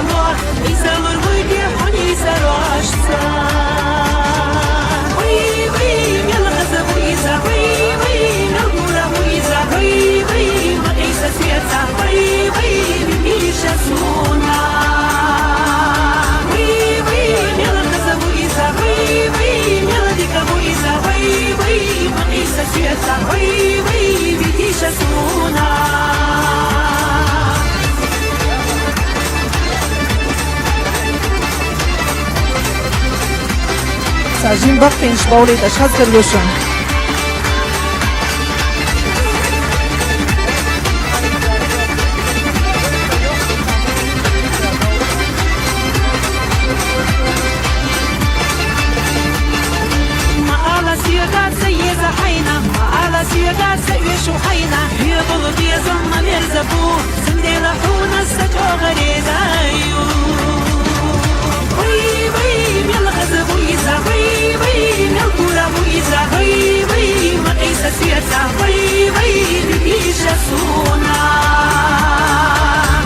lo Isa lor vujdi honi saroshsa Ой, ой, мел газа Isa Ой, ой, мел гура Isa Ой, ой, мaqisa света Ой, ой, миша суна Ой, ой, мел газа Isa Ой, ой, мел дика Isa Ой, ой, maqisa света Ой, ой, миша суна ساجين بقين شباولي تشخص كردوشن ما على سيادات سيزة حينا ما على سيادات سيشو حينا هي ضلبي زمن يرزبو سندي لحونا السجو غريزة وي وي ميل غزبو إيزا وي وي ميل كورا إيزا وي وي مقيسة سيادة وي وي بيشا سونا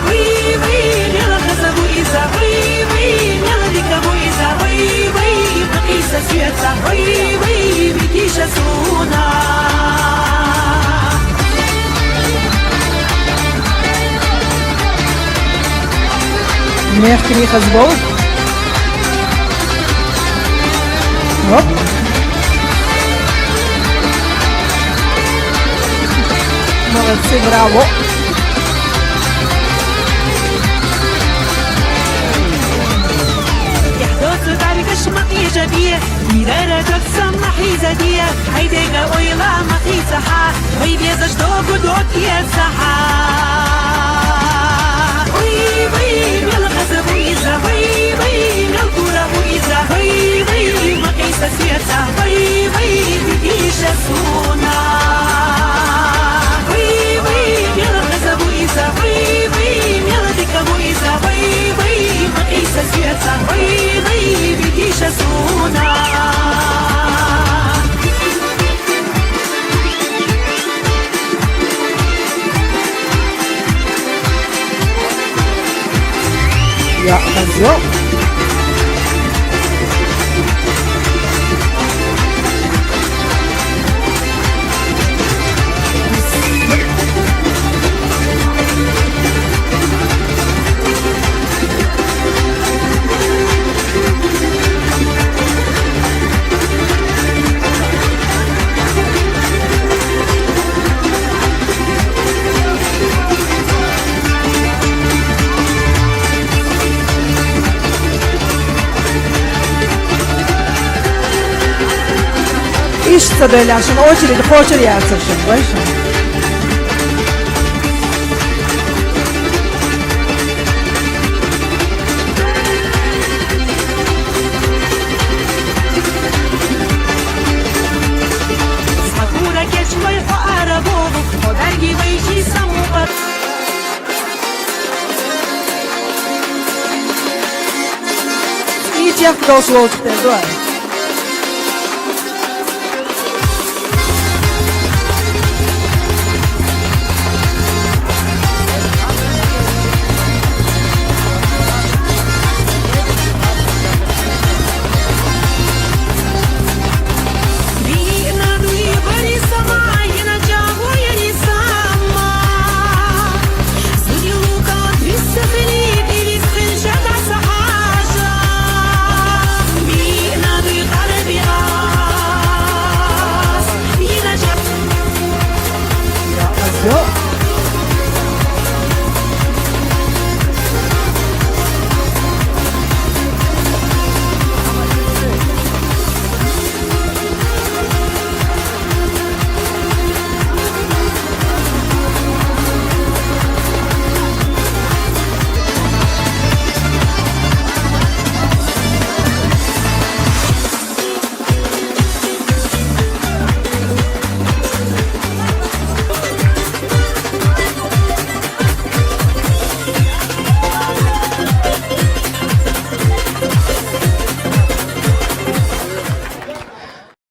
وي وي ميل غزبو إيزا وي وي ميل ركبو إيزا وي وي مقيسة سيادة وي وي بيشا سونا Merkri Khazbou. Hop. Молодцы, браво. يحدث تعرف الشمق إيجابية إذا تسمى حيزادية هيديك أويلا مقيسحة ويبيزش دوك ودوك يسحة وي وي ملغز بويزة وي وي ملغورة بويزة وي وي مقيسة سياسة وي وي بيشة سونا وي وي ملغز بويزة وي وي ملغدك بويزة وي وي مقيسة سياسة وي وي بيشة سونا Ja, dankjewel. Ишца доляшин, очередь хочет яцершин, больше. Sakura geçmeyi fara bolu o dergi veyşi samubat И тех, кто слушает, да.